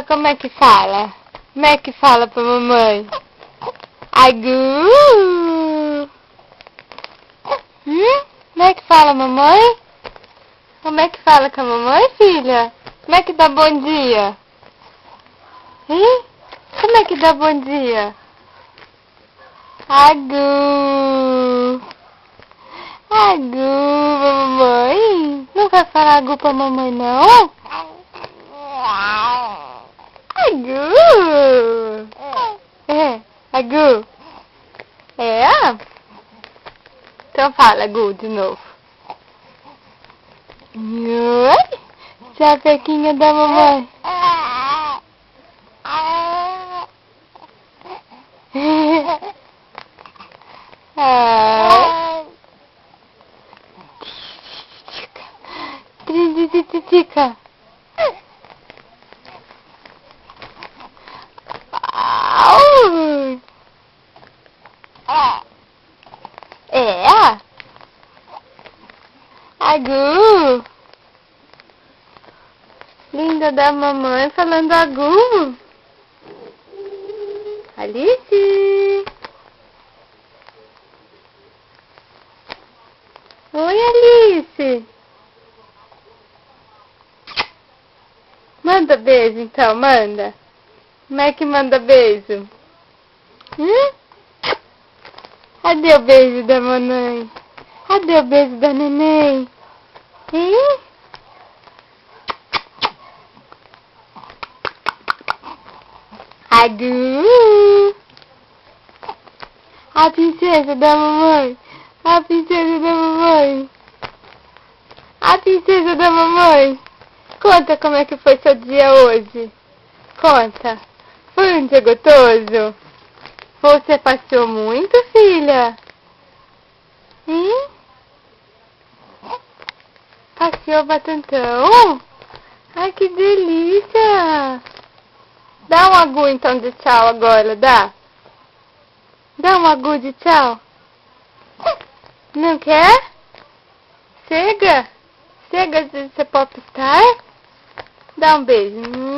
Olha como é que fala. Como é que fala pra mamãe? Agu! Como é que fala, mamãe? Como é que fala com a mamãe, filha? Como é que dá bom dia? Como é que dá bom dia? Agu! Agu, mamãe? Não vai falar agu pra mamãe, não? Agu! Agu! É? Então fala agu de novo. Oi? Chapequinha da mamãe. Tica. É? Agu! Linda da mamãe falando agu. Alice! Oi, Alice! Manda beijo então, manda. Como é que manda beijo? Cadê o beijo da mamãe? Cadê o beijo da neném? Agu! A princesa da mamãe! A princesa da mamãe! A princesa da mamãe! Conta como é que foi seu dia hoje. Conta. Foi um dia gostoso? Você passeou muito, filha? Passeou bastantão? Ai, que delícia! Dá um agu então de tchau agora, dá? Dá um agu de tchau. Não quer? Chega? Chega de ser popstar? Dá um beijo.